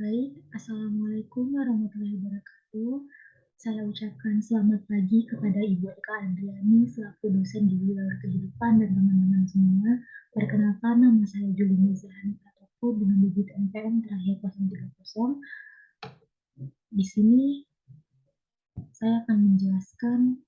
Baik, Assalamualaikum warahmatullahi wabarakatuh. Saya ucapkan selamat pagi kepada Ibu Eka Andriani selaku dosen di Bidang Kehidupan dan teman-teman semua. Perkenalkan, nama saya Julina Zahani Pratopo dengan bibit NPM terakhir 030. Di sini saya akan menjelaskan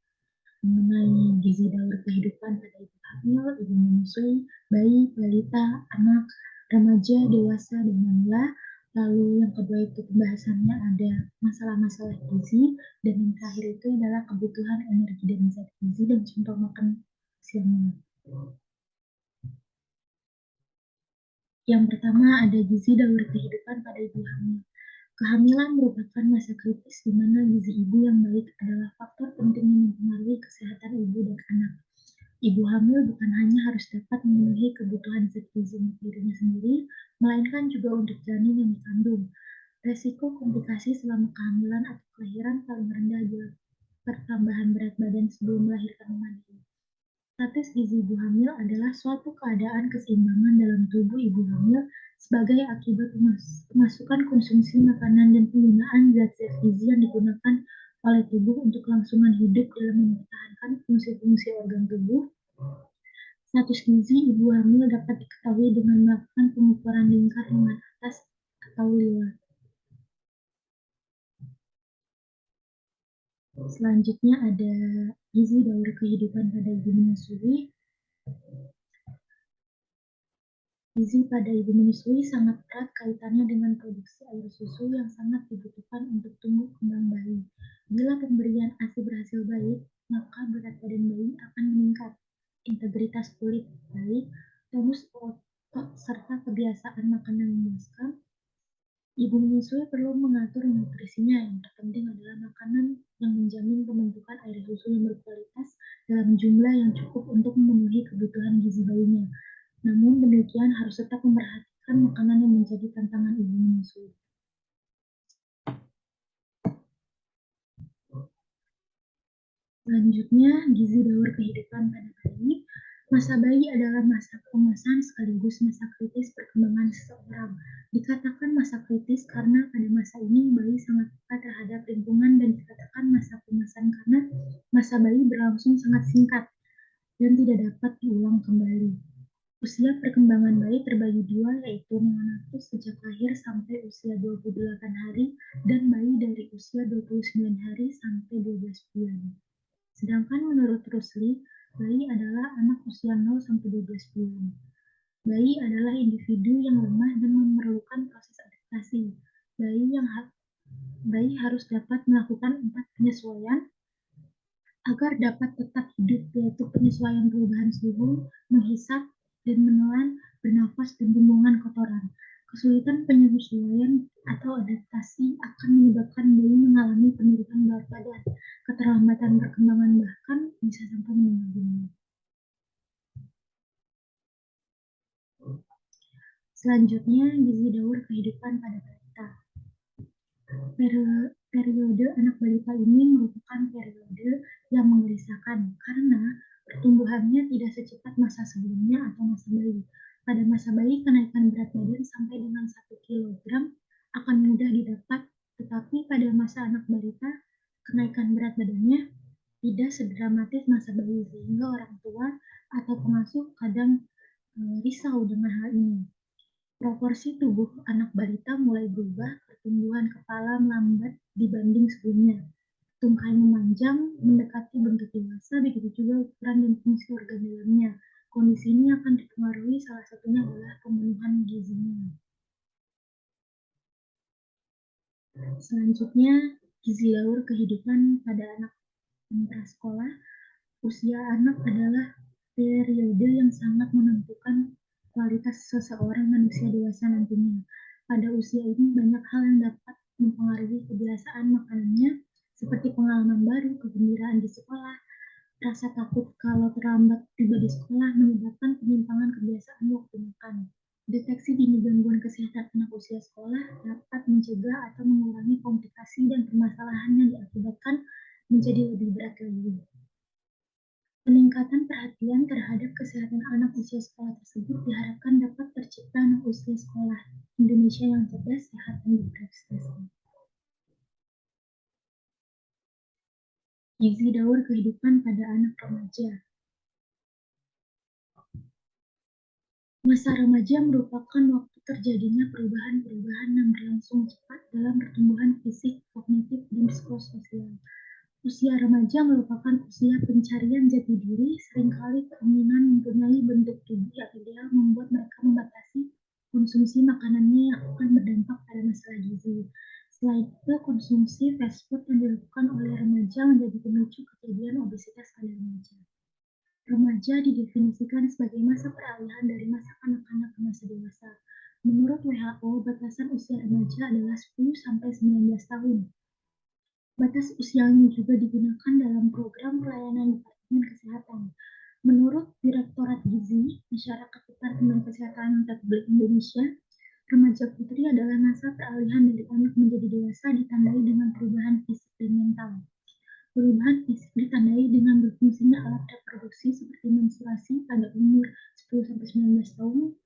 mengenai gizi daur kehidupan pada ibu hamil, ibu menyusui, bayi, balita, anak, remaja, dewasa, dan manula. Lalu yang kedua itu pembahasannya ada masalah-masalah gizi, dan yang terakhir itu adalah kebutuhan energi dan zat gizi dan contoh makan siangnya. Yang pertama ada gizi daur kehidupan pada ibu hamil. Kehamilan merupakan masa kritis di mana gizi ibu yang baik adalah faktor penting yang mempengaruhi kesehatan ibu dan anak. Ibu hamil bukan hanya harus dapat memenuhi kebutuhan zat gizi untuk dirinya sendiri, melainkan juga untuk janin yang dikandung. Resiko komplikasi selama kehamilan atau kelahiran paling rendah adalah pertambahan berat badan sebelum melahirkan menyusui. Status gizi ibu hamil adalah suatu keadaan keseimbangan dalam tubuh ibu hamil sebagai akibat pemasukan konsumsi makanan dan penggunaan zat-zat gizi yang digunakan oleh tubuh untuk kelangsungan hidup dalam mempertahankan fungsi-fungsi organ tubuh. Status gizi ibu hamil dapat diketahui dengan melakukan pengukuran lingkar lengan atas atau lila. Selanjutnya ada gizi daur kehidupan pada ibu menyusui. Gizi pada ibu menyusui sangat erat kaitannya dengan produksi air susu yang sangat dibutuhkan untuk tumbuh kembang bayi. Bila pemberian ASI berhasil baik, maka berat badan bayi akan meningkat, integritas kulit baik, tonus otot, serta kebiasaan makan yang memuaskan. Ibu menyusui perlu mengatur nutrisinya. Yang terpenting adalah makanan yang menjamin pembentukan air susu yang berkualitas dalam jumlah yang cukup untuk memenuhi kebutuhan gizi bayinya. Namun demikian harus tetap memperhatikan makanan yang menjadi tantangan ibu menyusui. Selanjutnya, gizi daur kehidupan pada bayi. Masa bayi adalah masa pengemasan sekaligus masa kritis perkembangan seseorang. Dikatakan masa kritis karena pada masa ini bayi sangat peka terhadap lingkungan dan dikatakan masa pengemasan karena masa bayi berlangsung sangat singkat dan tidak dapat diulang kembali. Usia perkembangan bayi terbagi dua, yaitu neonatus sejak lahir sampai usia 28 hari dan bayi dari usia 29 hari sampai 12 bulan. Sedangkan menurut Rusli, bayi adalah anak usia 0 sampai 12 bulan. Bayi adalah individu yang lemah dan memerlukan proses adaptasi. Bayi harus dapat melakukan 4 penyesuaian agar dapat tetap hidup, yaitu penyesuaian perubahan suhu, menghisap dan menelan, bernafas, dan pembuangan kotoran. Kesulitan penyesuaian atau adaptasi akan menyebabkan bayi mengalami penurunan berat badan, keterlambatan perkembangan, bahkan bisa sampai meninggal dunia. Selanjutnya, gizi daur kehidupan pada balita. Periode anak balita ini merupakan periode yang menggelisahkan karena pertumbuhannya tidak secepat masa sebelumnya atau masa bayi. Pada masa bayi, kenaikan berat badan sampai dengan 1 kg akan mudah didapat, tetapi pada masa anak balita, kenaikan berat badannya tidak sedramatis masa bayi, sehingga orang tua atau pengasuh kadang risau dengan hal ini. Proporsi tubuh anak balita mulai berubah, pertumbuhan kepala melambat dibanding sebelumnya. Tungkai memanjang, mendekati bentuk dewasa, begitu juga ukuran dan fungsi organ dalamnya. Kondisi ini akan dipengaruhi salah satunya adalah pemenuhan gizinya. Selanjutnya, gizi daur kehidupan pada anak prasekolah. Usia anak adalah periode yang sangat menentukan kualitas seseorang manusia dewasa nantinya. Pada usia ini banyak hal yang dapat mempengaruhi kebiasaan makanannya, seperti pengalaman baru, kegembiraan di sekolah, rasa takut kalau terlambat tiba di sekolah menyebabkan penyimpangan kebiasaan waktu makan. Deteksi dini gangguan kesehatan anak usia sekolah dapat mencegah atau mengurangi komplikasi dan permasalahan yang diakibatkan menjadi lebih berat lagi. Peningkatan perhatian terhadap kesehatan anak usia sekolah tersebut diharapkan dapat tercipta anak usia sekolah Indonesia yang cerdas, sehat, dan berprestasi. Gizi daur kehidupan pada anak remaja. Masa remaja merupakan waktu terjadinya perubahan-perubahan yang berlangsung cepat dalam pertumbuhan fisik, kognitif, dan psikososial. Usia remaja merupakan usia pencarian jati diri, seringkali keinginan mempunyai bentuk tubuh yang ideal membuat mereka membatasi konsumsi makanannya yang akan berdampak pada masalah gizi. Selain itu, konsumsi fast food yang dilakukan oleh remaja menjadi pemicu kejadian obesitas pada remaja. Remaja didefinisikan sebagai masa peralihan dari masa kanak-kanak ke masa dewasa. Menurut WHO, batasan usia remaja adalah 10-19 tahun. Batas usia ini juga digunakan dalam program pelayanan Departemen Kesehatan. Menurut Direktorat Gizi, Masyarakat Departemen Kesehatan Republik Indonesia, remaja putri adalah masa peralihan dari anak menjadi dewasa ditandai dengan perubahan fisik dan mental. Perubahan fisik ditandai dengan berfungsinya alat reproduksi seperti menstruasi pada umur 10-19 tahun.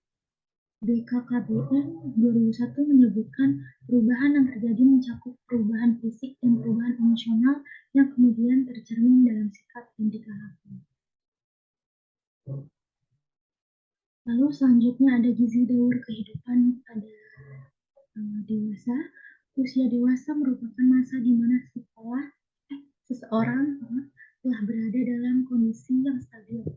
BKKBN 2001 menyebutkan perubahan yang terjadi mencakup perubahan fisik dan perubahan emosional yang kemudian tercermin dalam sikap dan tingkah laku. Lalu selanjutnya ada gizi daur kehidupan pada dewasa. Usia dewasa merupakan masa di mana seseorang telah berada dalam kondisi yang stabil.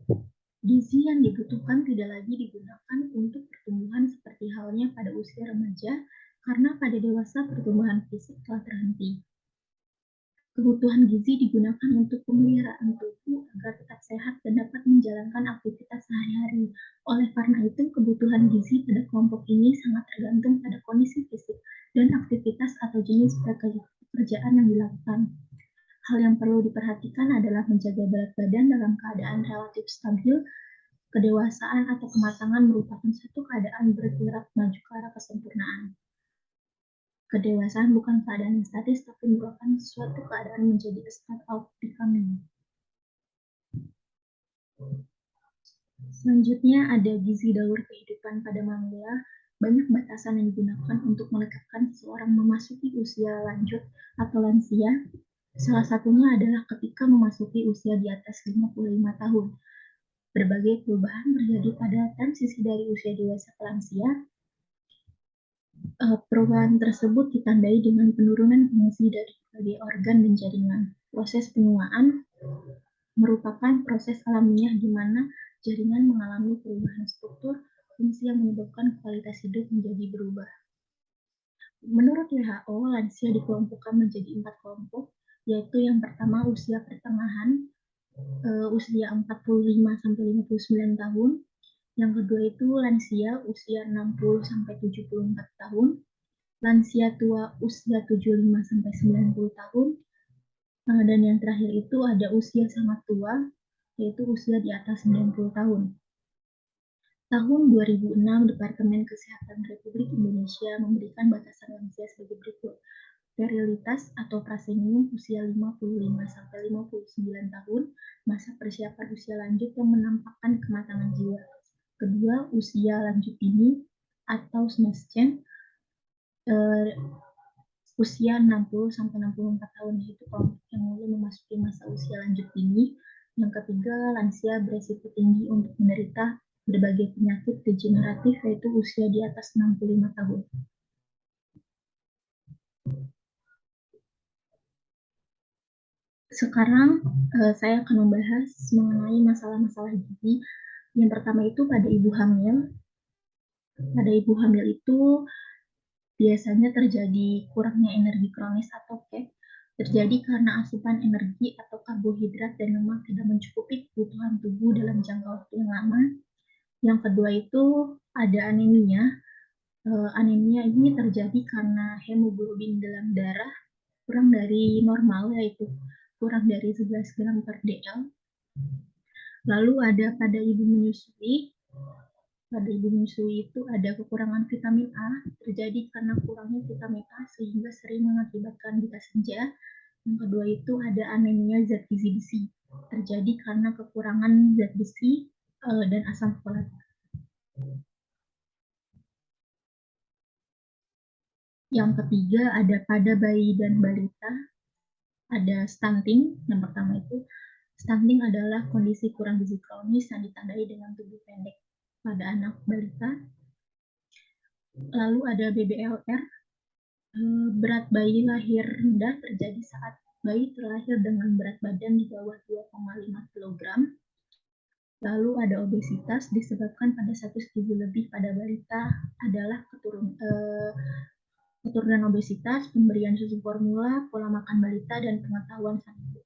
Gizi yang dibutuhkan tidak lagi digunakan untuk pertumbuhan seperti halnya pada usia remaja, karena pada dewasa pertumbuhan fisik telah terhenti. Kebutuhan gizi digunakan untuk pemeliharaan tubuh agar tetap sehat dan dapat menjalankan aktivitas sehari-hari. Oleh karena itu, kebutuhan gizi pada kelompok ini sangat tergantung pada kondisi fisik dan aktivitas atau jenis pekerjaan yang dilakukan. Hal yang perlu diperhatikan adalah menjaga berat badan dalam keadaan relatif stabil. Kedewasaan atau kematangan merupakan satu keadaan bergerak maju ke arah kesempurnaan. Kedewasaan bukan keadaan yang statis, tapi merupakan suatu keadaan menjadi a state of becoming. Selanjutnya ada gizi daur kehidupan pada manula. Banyak batasan yang digunakan untuk melekatkan seseorang memasuki usia lanjut atau lansia. Salah satunya adalah ketika memasuki usia di atas 55 tahun. Berbagai perubahan terjadi pada transisi dari usia dewasa ke lansia. Perubahan tersebut ditandai dengan penurunan fungsi dari berbagai organ dan jaringan. Proses penuaan merupakan proses alamiah di mana jaringan mengalami perubahan struktur, fungsi yang menyebabkan kualitas hidup menjadi berubah. Menurut WHO, lansia dikelompokkan menjadi 4 kelompok, yaitu yang pertama usia pertengahan, usia 45-59 tahun. Yang kedua itu lansia usia 60-74 tahun. Lansia tua usia 75-90 tahun. Dan yang terakhir itu ada usia sangat tua, yaitu usia di atas 90 tahun. Tahun 2006, Departemen Kesehatan Republik Indonesia memberikan batasan lansia sebagai berikut. Sterilitas atau prasenium usia 55-59 tahun, masa persiapan usia lanjut yang menampakkan kematangan jiwa. Kedua, usia lanjut dini atau SNESCEN, usia 60-64 tahun, yaitu kelompok yang mulai memasuki masa usia lanjut dini. Yang ketiga, lansia beresiko tinggi untuk menderita berbagai penyakit degeneratif, yaitu usia di atas 65 tahun. Sekarang saya akan membahas mengenai masalah-masalah gizi. Yang pertama itu pada ibu hamil. Pada ibu hamil itu biasanya terjadi kurangnya energi kronis atau KEK, terjadi karena asupan energi atau karbohidrat dan lemak tidak mencukupi kebutuhan tubuh dalam jangka waktu yang lama. Yang kedua itu ada anemia. Anemia ini terjadi karena hemoglobin dalam darah kurang dari normal, yaitu kurang dari 11 gram per dl. Lalu ada pada ibu menyusui. Pada ibu menyusui itu ada kekurangan vitamin A, terjadi karena kurangnya vitamin A sehingga sering mengakibatkan buta senja. Yang kedua itu ada anemia zat gizi besi. terjadi karena kekurangan zat besi dan asam folat. Yang ketiga ada pada bayi dan balita, ada stunting. Yang pertama itu stunting adalah kondisi kurang gizi kronis yang ditandai dengan tubuh pendek pada anak balita. Lalu ada BBLR, berat bayi lahir rendah terjadi saat bayi terlahir dengan berat badan di bawah 2,5 kg. Lalu ada obesitas disebabkan pada satu gizi lebih pada balita adalah keturunan obesitas, pemberian susu formula, pola makan balita, dan pengetahuan sang ibu.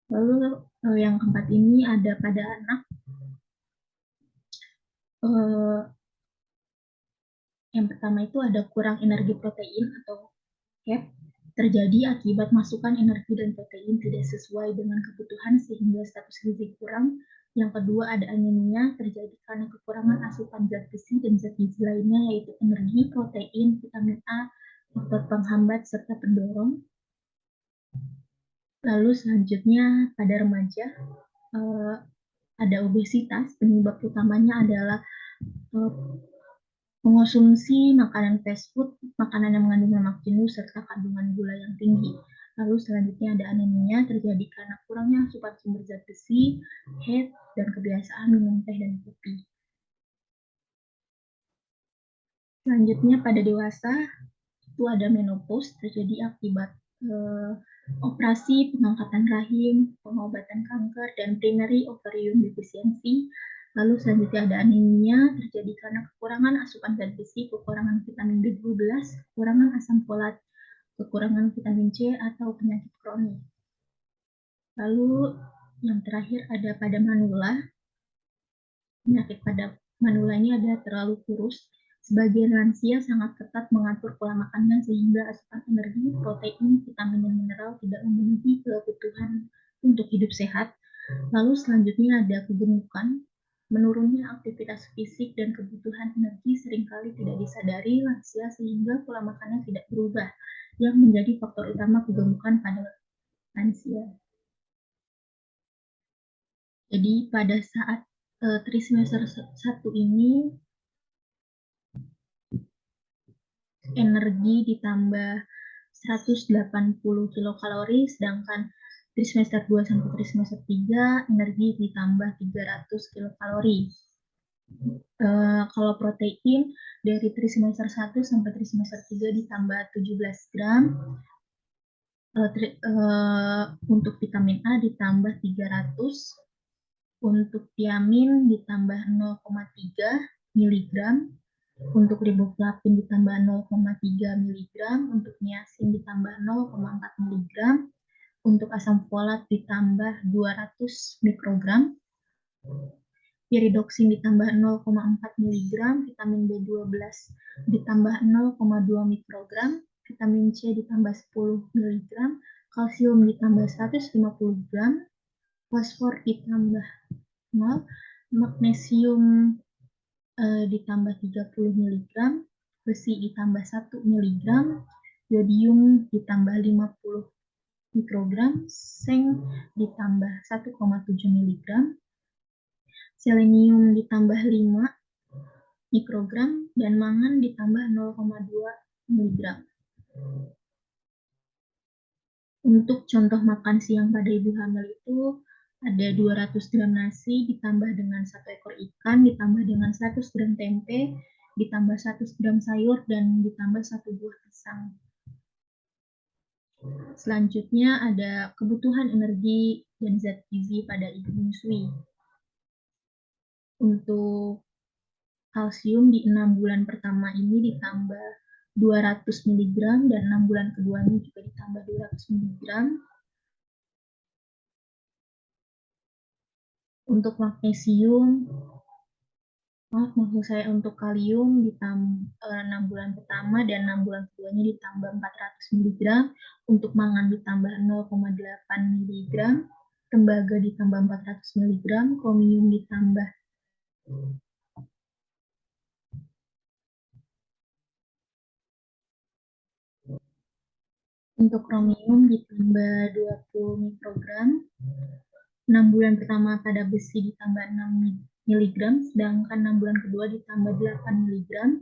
Lalu yang keempat ini ada pada anak. Yang pertama itu ada kurang energi protein atau CAP, terjadi akibat masukan energi dan protein tidak sesuai dengan kebutuhan sehingga status gizi kurang. Yang kedua ada anemia, terjadi karena kekurangan asupan zat besi dan zat gizi lainnya yaitu energi, protein, vitamin A, faktor penghambat, serta pendorong. Lalu selanjutnya pada remaja ada obesitas, penyebab utamanya adalah mengonsumsi makanan fast food, makanan yang mengandung lemak jenuh, serta kandungan gula yang tinggi. Lalu selanjutnya ada anemia, terjadi karena kurangnya asupan sumber zat besi, head, dan kebiasaan minum teh dan kopi. Selanjutnya pada dewasa, itu ada menopause, terjadi akibat operasi pengangkatan rahim, pengobatan kanker, dan primary ovarian deficiency. Lalu selanjutnya ada anemia, terjadi karena kekurangan asupan zat besi, kekurangan vitamin B12, kekurangan asam folat, kekurangan vitamin C, atau penyakit kronis. Lalu yang terakhir ada pada manula. Penyakit pada manula ini ada terlalu kurus. Sebagian lansia sangat ketat mengatur pola makannya sehingga asupan energi, protein, vitamin, dan mineral tidak memenuhi kebutuhan untuk hidup sehat. Lalu selanjutnya ada kegemukan. Menurunnya aktivitas fisik dan kebutuhan energi seringkali tidak disadari lansia sehingga pola makannya tidak berubah, yang menjadi faktor utama kegemukan pada lansia. Jadi pada saat trimester 1 ini energi ditambah 180 kilokalori, sedangkan trimester 2 sampai trimester 3 energi ditambah 300 kilokalori. Kalau protein dari trimester 1 sampai trimester 3 ditambah 17 gram, untuk vitamin A ditambah 300, untuk tiamin ditambah 0,3 mg, untuk riboflavin ditambah 0,3 mg, untuk niacin ditambah 0,4 mg, untuk asam folat ditambah 200 mikrogram, piridoksin ditambah 0,4 mg, vitamin B12 ditambah 0,2 mikrogram, vitamin C ditambah 10 mg, kalsium ditambah 150 gram, fosfor ditambah 0, magnesium ditambah 30 mg, besi ditambah 1 mg, yodium ditambah 50 mikrogram, seng ditambah 1,7 mg, selenium ditambah 5 mikrogram, dan mangan ditambah 0,2 mg. Untuk contoh makan siang pada ibu hamil itu ada 200 gram nasi ditambah dengan 1 ekor ikan, ditambah dengan 100 gram tempe, ditambah 100 gram sayur, dan ditambah 1 buah pisang. Selanjutnya ada kebutuhan energi dan zat gizi pada ibu menyusui. Untuk kalsium di 6 bulan pertama ini ditambah 200 mg, dan 6 bulan keduanya juga ditambah 200 mg. Untuk magnesium, maksud saya untuk kalium ditambah 6 bulan pertama dan 6 bulan keduanya ditambah 400 mg, untuk mangan ditambah 0,8 mg, tembaga ditambah 400 mg, chromium ditambah Untuk kromium ditambah 20 mikrogram. 6 bulan pertama pada besi ditambah 6 miligram, sedangkan 6 bulan kedua ditambah 8 miligram.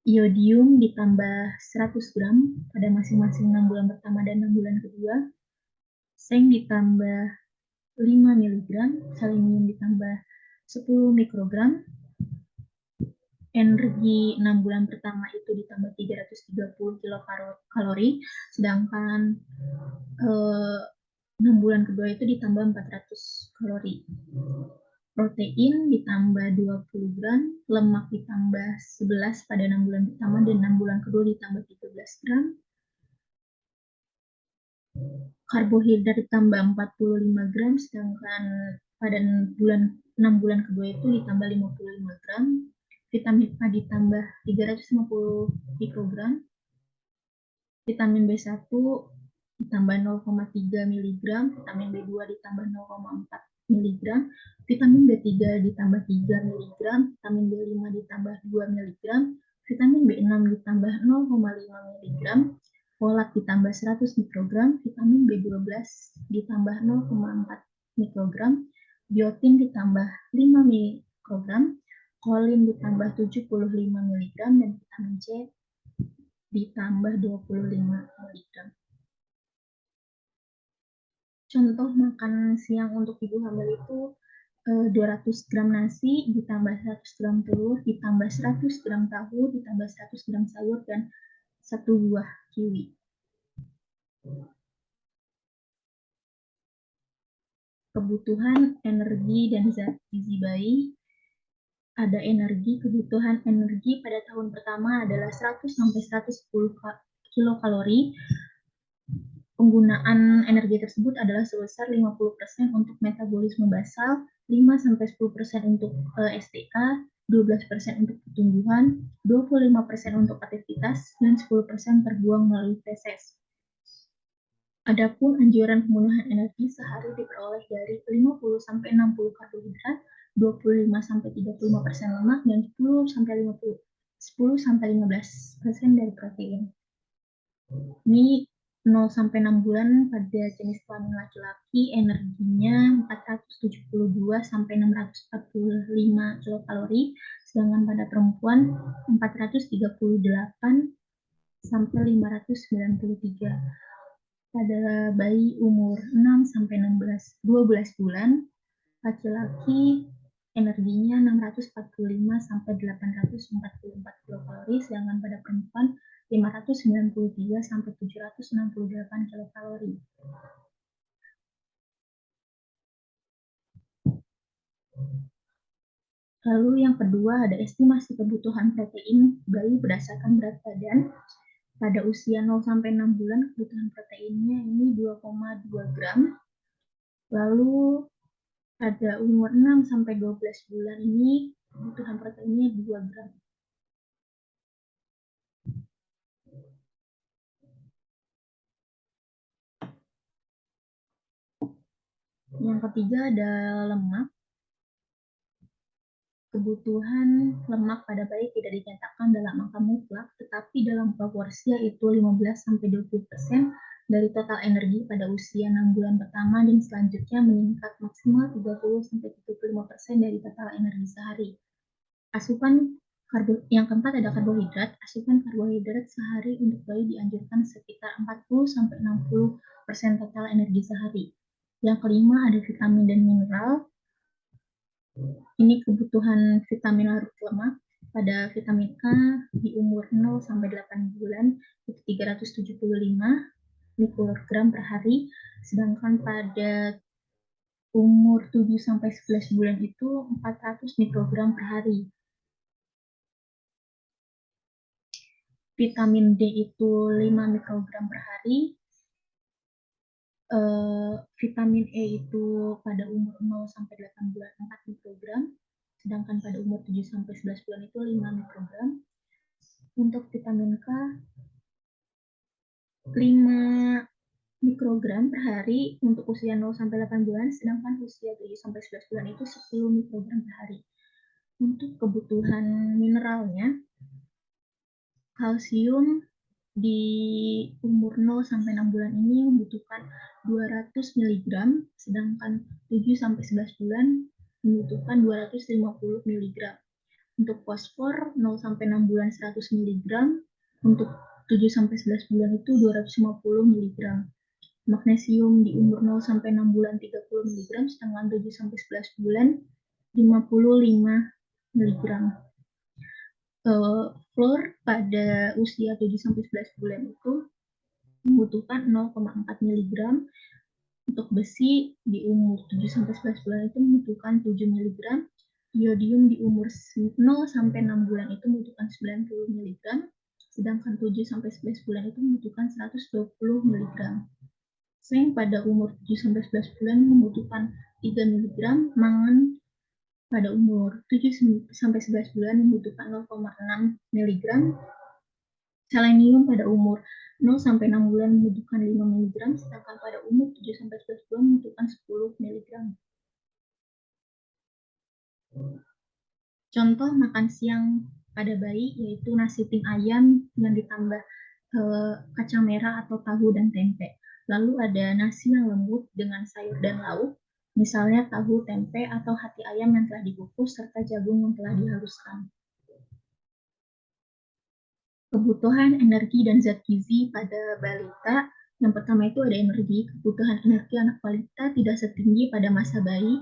Iodium ditambah 100 gram pada masing-masing 6 bulan pertama dan 6 bulan kedua. Seng ditambah 5 miligram, selenium ditambah 10 mikrogram. Energi 6 bulan pertama itu ditambah 330 kilokalori, sedangkan 6 bulan kedua itu ditambah 400 kalori. Protein ditambah 20 gram, lemak ditambah 11 pada 6 bulan pertama dan 6 bulan kedua ditambah 13 gram. Karbohidrat ditambah 45 gram, sedangkan pada 6 bulan kedua itu ditambah 55 gram. Vitamin A ditambah 350 mikrogram. Vitamin B1 ditambah 0,3 mg, vitamin B2 ditambah 0,4 mg, vitamin B3 ditambah 3 mg, vitamin B5 ditambah 2 mg, vitamin B6 ditambah 0,5 mg, folat ditambah 100 mikrogram, vitamin B12 ditambah 0,4 mikrogram, biotin ditambah 5 mikrogram, kolin ditambah 75 mg, dan vitamin C ditambah 25 mg. Contoh makan siang untuk ibu hamil itu 200 gram nasi ditambah 100 gram telur ditambah 100 gram tahu ditambah 100 gram sayur dan 1 buah kiwi. Kebutuhan energi dan zat gizi bayi. Ada energi, kebutuhan energi pada tahun pertama adalah 100 sampai 110 kilokalori. Penggunaan energi tersebut adalah sebesar 50% untuk metabolisme basal, 5-10% untuk STK, 12% untuk pertumbuhan, 25% untuk aktivitas, dan 10% terbuang melalui feses. Adapun anjuran penggunaan energi sehari diperoleh dari 50-60 karbohidrat, 25-35% lemak, dan 10-15% dari protein. Ini 0-6 bulan pada jenis kelamin laki-laki energinya 472-645 kilokalori, sedangkan pada perempuan 438-593. Pada bayi umur 6-12 bulan, laki-laki energinya 645-844 kilokalori, sedangkan pada perempuan 593-768 kilokalori. Lalu yang kedua ada estimasi kebutuhan protein bayi berdasarkan berat badan. Pada usia 0-6 bulan kebutuhan proteinnya ini 2,2 gram. Lalu pada umur 6-12 bulan ini kebutuhan proteinnya 2 gram. Yang ketiga ada lemak. Kebutuhan lemak pada bayi tidak dinyatakan dalam angka mutlak, tetapi dalam proporsi yaitu 15-20% dari total energi pada usia 6 bulan pertama dan selanjutnya meningkat maksimal 30-35% dari total energi sehari. Yang keempat ada karbohidrat. Asupan karbohidrat sehari untuk bayi dianjurkan sekitar 40-60% total energi sehari. Yang kelima ada vitamin dan mineral. Ini kebutuhan vitamin larut lemak. Pada vitamin K di umur 0-8 bulan itu 375 mikrogram per hari, sedangkan pada umur 7-11 bulan itu 400 mikrogram per hari. Vitamin D itu 5 mikrogram per hari. Vitamin E itu pada umur 0-8 bulan 4 mikrogram, sedangkan pada umur 7-11 bulan itu 5 mikrogram. Untuk vitamin K 5 mikrogram per hari untuk usia 0-8 bulan, sedangkan usia 7-11 bulan itu 10 mikrogram per hari. Untuk kebutuhan mineralnya, kalsium di umur 0 sampai 6 bulan ini membutuhkan 200 mg, sedangkan 7 sampai 11 bulan membutuhkan 250 mg. Untuk fosfor 0 sampai 6 bulan 100 mg, untuk 7 sampai 11 bulan itu 250 mg. Magnesium di umur 0 sampai 6 bulan 30 mg, sedangkan 7 sampai 11 bulan 55 mg. Fluor pada usia 7 sampai 11 bulan itu membutuhkan 0,4 mg. Untuk besi di umur 7 sampai 11 bulan itu membutuhkan 7 mg. Iodium di umur 0 sampai 6 bulan itu membutuhkan 90 mg, sedangkan 7 sampai 11 bulan itu membutuhkan 120 mg. Zinc pada umur 7 sampai 11 bulan membutuhkan 3 mg, mangan pada umur 7 sampai 11 bulan membutuhkan 0,6 mg, selenium pada umur 0 sampai 6 bulan membutuhkan 5 mg, sedangkan pada umur 7 sampai 11 bulan membutuhkan 10 mg. Contoh makan siang pada bayi yaitu nasi tim ayam yang ditambah kacang merah atau tahu dan tempe. Lalu ada nasi yang lembut dengan sayur dan lauk, misalnya tahu tempe atau hati ayam yang telah dikukus serta jagung yang telah dihaluskan. Kebutuhan energi dan zat gizi pada balita. Yang pertama itu ada energi. Kebutuhan energi anak balita tidak setinggi pada masa bayi.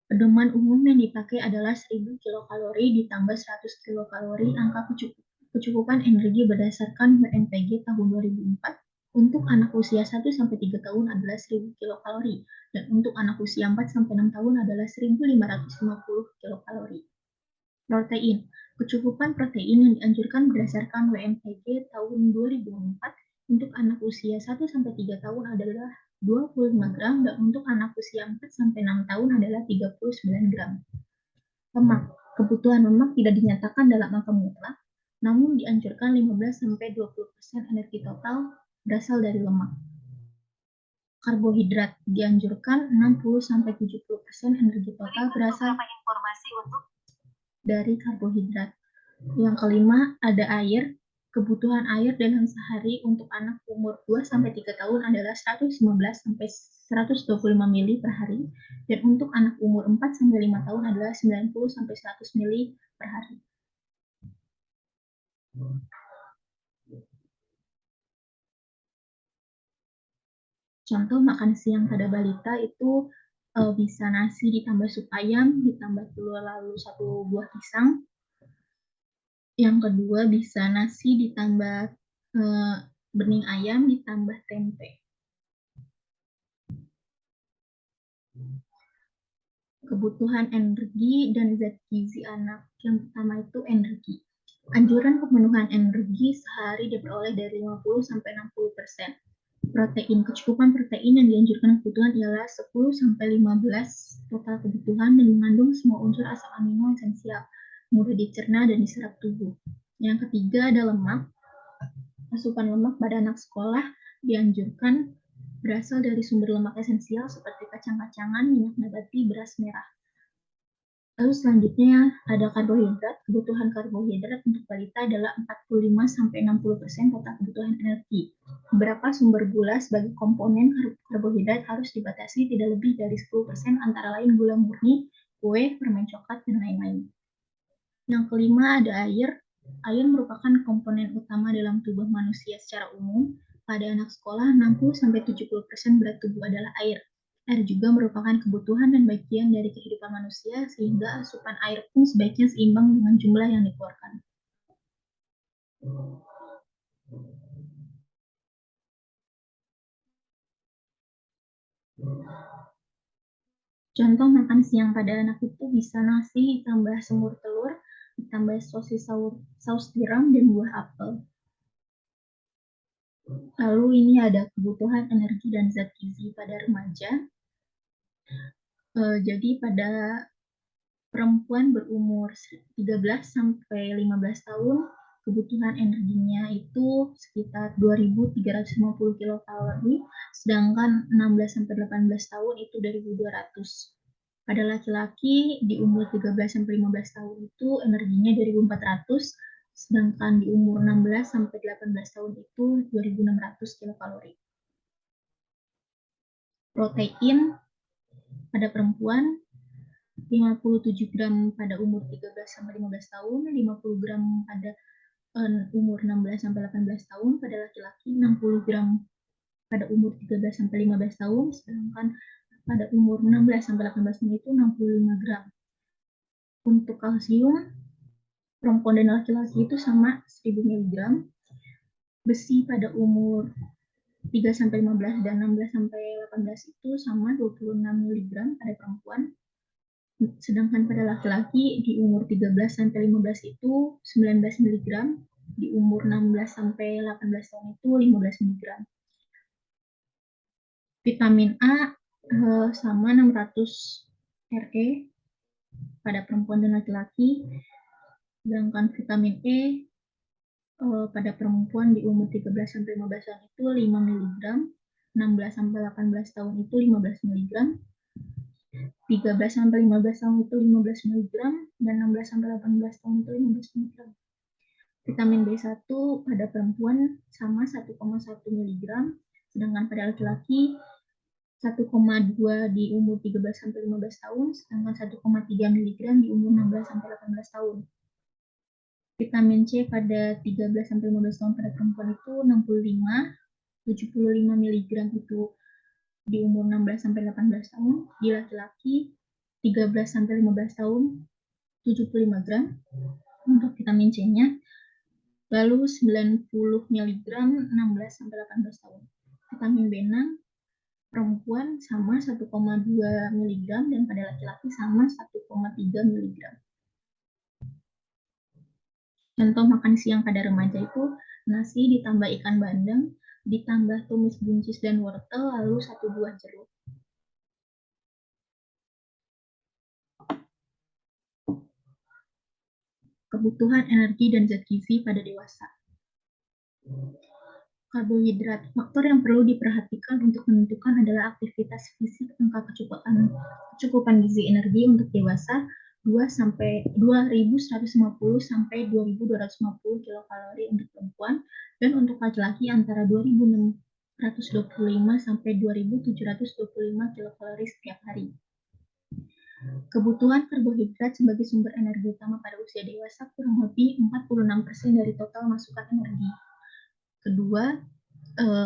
Pedoman umum yang dipakai adalah 1000 kilokalori ditambah 100 kilokalori. Angka kecukupan energi berdasarkan BNPG tahun 2004 untuk anak usia 1-3 tahun adalah 1000 kilokalori dan untuk anak usia 4-6 tahun adalah 1550 kilokalori. Protein. Kecukupan protein yang dianjurkan berdasarkan WMPG tahun 2004 untuk anak usia 1-3 tahun adalah 25 gram dan untuk anak usia 4-6 tahun adalah 39 gram. Lemak. Kebutuhan lemak tidak dinyatakan dalam angka mutlak, namun dianjurkan 15-20% energi total berasal dari lemak. Karbohidrat dianjurkan 60-70% energi total berasal dari karbohidrat. Yang kelima, ada air. Kebutuhan air dalam sehari untuk anak umur 2-3 tahun adalah 115-125 ml per hari, dan untuk anak umur 4-5 tahun adalah 90-100 ml per hari. Contoh makan siang pada balita itu bisa nasi ditambah sup ayam, ditambah telur lalu 1 buah pisang. Yang kedua bisa nasi ditambah bening ayam ditambah tempe. Kebutuhan energi dan zat gizi anak. Yang pertama itu energi. Anjuran pemenuhan energi sehari diperoleh dari 50-60%. Protein. Kecukupan protein yang dianjurkan kebutuhan ialah 10-15 total kebutuhan dan mengandung semua unsur asam amino esensial, mudah dicerna dan diserap tubuh. Yang ketiga ada lemak. Asupan lemak pada anak sekolah dianjurkan berasal dari sumber lemak esensial seperti kacang-kacangan, minyak nabati, beras merah. Lalu selanjutnya ada karbohidrat. Kebutuhan karbohidrat untuk balita adalah 45-60% total kebutuhan energi. Beberapa sumber gula sebagai komponen karbohidrat harus dibatasi tidak lebih dari 10%, antara lain gula murni, kue, permen coklat, dan lain-lain. Yang kelima ada air. Air merupakan komponen utama dalam tubuh manusia secara umum. Pada anak sekolah, 60-70% berat tubuh adalah air. Air juga merupakan kebutuhan dan bagian dari kehidupan manusia, sehingga asupan air pun sebaiknya seimbang dengan jumlah yang dikeluarkan. Contoh makan siang pada anak itu bisa nasi ditambah semur telur, ditambah sosis saus tiram, dan buah apel. Lalu ini ada kebutuhan energi dan zat gizi pada remaja. Jadi pada perempuan berumur 13-15 tahun, kebutuhan energinya itu sekitar 2.350 kilokalori, sedangkan 16-18 tahun itu 2.200. Pada laki-laki di umur 13-15 tahun itu energinya 2.400, sedangkan di umur 16 sampai 18 tahun itu 2.600 kilokalori. Protein pada perempuan 57 gram pada umur 13 sampai 15 tahun, 50 gram pada umur 16 sampai 18 tahun, pada laki-laki 60 gram pada umur 13 sampai 15 tahun, sedangkan pada umur 16 sampai 18 tahun itu 65 gram. Untuk kalsium, perempuan dan laki-laki itu sama 1000 mg. Besi pada umur 3 sampai 15 dan 16 sampai 18 itu sama 26 mg pada perempuan. Sedangkan pada laki-laki di umur 13 sampai 15 itu 19 mg, di umur 16 sampai 18 tahun itu 15 mg. Vitamin A sama 600 RE pada perempuan dan laki-laki, sedangkan vitamin E pada perempuan di umur 13 sampai 15 tahun itu 5 mg, 16 sampai 18 tahun itu 15 mg, 13 sampai 15 tahun itu 15 mg, dan 16 sampai 18 tahun itu 15 mg. Vitamin B1 pada perempuan sama 1,1 mg, sedangkan pada laki-laki 1,2 di umur 13 sampai 15 tahun, sedangkan 1,3 mg di umur 16 sampai 18 tahun. Vitamin C pada 13 sampai 15 tahun pada perempuan itu 65, 75 mg itu di umur 16 sampai 18 tahun, di laki-laki 13 sampai 15 tahun 75 gram untuk vitamin C-nya, lalu 90 mg 16 sampai 18 tahun. Vitamin B6 perempuan sama 1,2 mg dan pada laki-laki sama 1,3 mg. Contoh makan siang pada remaja itu nasi ditambah ikan bandeng, ditambah tumis buncis dan wortel, lalu 1 buah jeruk. Kebutuhan energi dan zat gizi pada dewasa. Karbohidrat. Faktor yang perlu diperhatikan untuk menentukan adalah aktivitas fisik, angka kecukupan gizi energi untuk dewasa 2.150 sampai 2.250 kilokalori untuk perempuan, dan untuk laki-laki antara 2.625 sampai 2.725 kilokalori setiap hari. Kebutuhan karbohidrat sebagai sumber energi utama pada usia dewasa kurang lebih 46% dari total masukan energi. Kedua,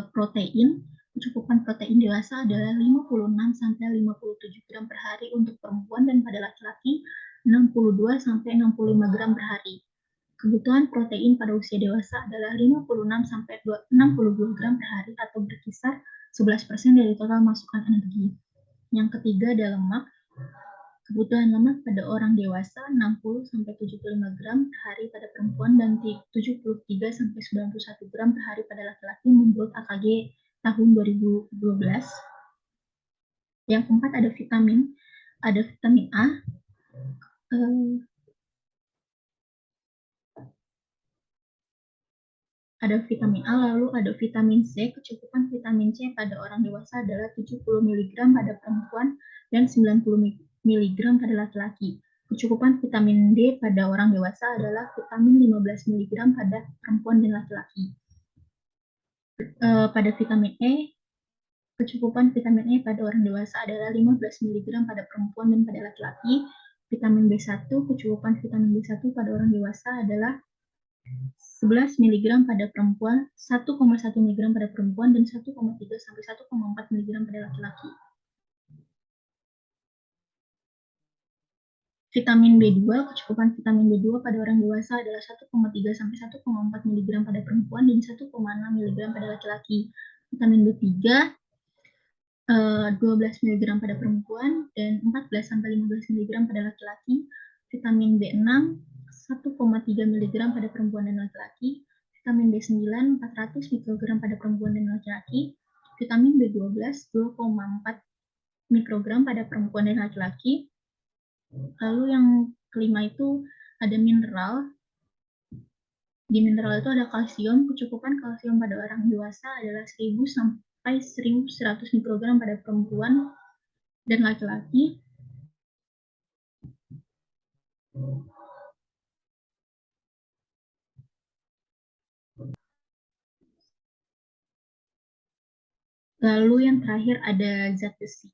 protein. Kecukupan protein dewasa adalah 56 sampai 57 gram per hari untuk perempuan, dan pada laki-laki 62 sampai 65 gram per hari. Kebutuhan protein pada usia dewasa adalah 56 sampai 62 gram per hari atau berkisar 11% dari total masukan energi. Yang ketiga adalah lemak. Kebutuhan lemak pada orang dewasa 60 sampai 75 gram per hari pada perempuan dan 73 sampai 91 gram per hari pada laki-laki menurut AKG tahun 2012. Yang keempat ada vitamin A. Ada vitamin A, lalu ada vitamin C. Kecukupan vitamin C pada orang dewasa adalah 70 mg pada perempuan dan 90 mg pada laki-laki. Kecukupan vitamin D pada orang dewasa adalah vitamin 15 mg pada perempuan dan laki-laki. Pada vitamin E, kecukupan vitamin E pada orang dewasa adalah 15 mg pada perempuan dan pada laki-laki. Vitamin B1, kecukupan vitamin B1 pada orang dewasa adalah 11 mg pada perempuan, 1,1 mg pada perempuan, dan 1,3 sampai 1,4 mg pada laki-laki. Vitamin B2, kecukupan vitamin B2 pada orang dewasa adalah 1,3 sampai 1,4 mg pada perempuan dan 1,6 mg pada laki-laki. Vitamin B3 12 mg pada perempuan dan 14 sampai 15 mg pada laki-laki. Vitamin B6 1,3 mg pada perempuan dan laki-laki. Vitamin B9 400 mikrogram pada perempuan dan laki-laki. Vitamin B12 2,4 mikrogram pada perempuan dan laki-laki. Lalu yang kelima itu ada mineral. Di mineral itu ada kalsium. Kecukupan kalsium pada orang dewasa adalah 1000 sampai 1100 mikrogram pada perempuan dan laki-laki. Lalu yang terakhir ada zat besi.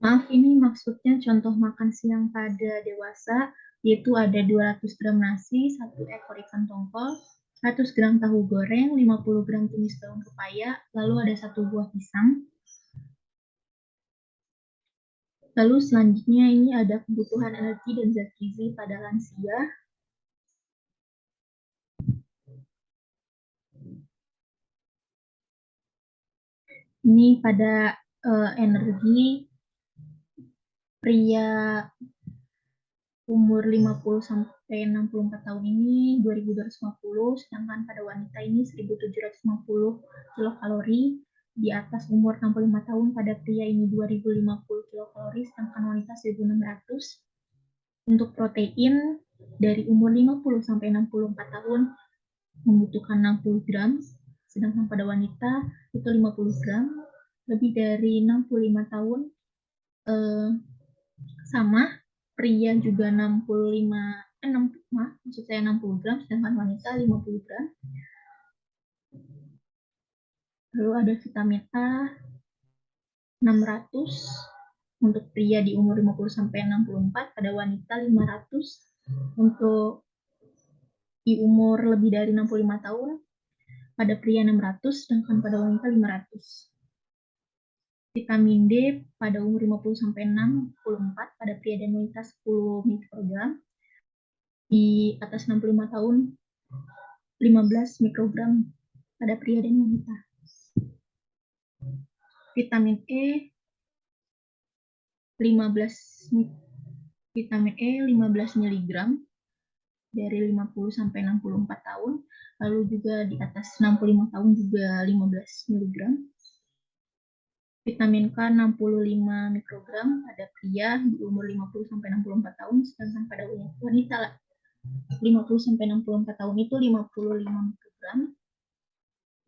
Maaf, ini maksudnya contoh makan siang pada dewasa, yaitu ada 200 gram nasi, 1 ekor ikan tongkol, 100 gram tahu goreng, 50 gram tumis daun pepaya, lalu ada 1 buah pisang. Lalu selanjutnya ini ada kebutuhan energi dan zat gizi pada lansia. Ini pada energi pria umur 50 sampai 64 tahun ini 2250, sedangkan pada wanita ini 1750 kilokalori. Di atas umur 65 tahun pada pria ini 2050 kilokalori, sedangkan wanita 1600. Untuk protein dari umur 50 sampai 64 tahun membutuhkan 60 gram, sedangkan pada wanita itu 50 gram. Lebih dari 65 tahun sama, pria juga 60 gram, sedangkan wanita 50 gram. Lalu ada vitamin A 600 untuk pria di umur 50 sampai 64, pada wanita 500 untuk di umur lebih dari 65 tahun, pada pria 600, sedangkan pada wanita 500. Vitamin D pada umur 50 sampai 64, pada pria dan wanita 10 mikrogram. Di atas 65 tahun 15 mikrogram pada pria dan wanita. Vitamin E 15 mg dari 50 sampai 64 tahun, lalu juga di atas 65 tahun juga 15 mg. Vitamin K 65 mikrogram pada pria di umur 50 sampai 64 tahun, sedangkan pada wanita 50 sampai 64 tahun itu 55 mikrogram.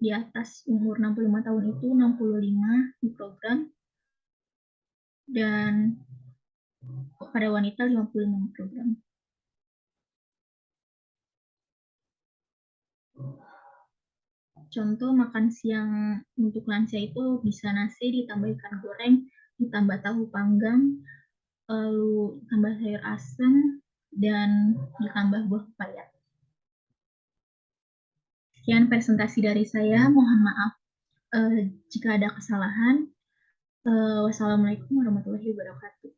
Di atas umur 65 tahun itu 65 mikrogram, dan pada wanita 55 mikrogram. Contoh makan siang untuk lansia itu bisa nasi ditambah ikan goreng, ditambah tahu panggang, lalu ditambah sayur asem, dan ditambah buah pepaya. Sekian presentasi dari saya, mohon maaf jika ada kesalahan. Wassalamualaikum warahmatullahi wabarakatuh.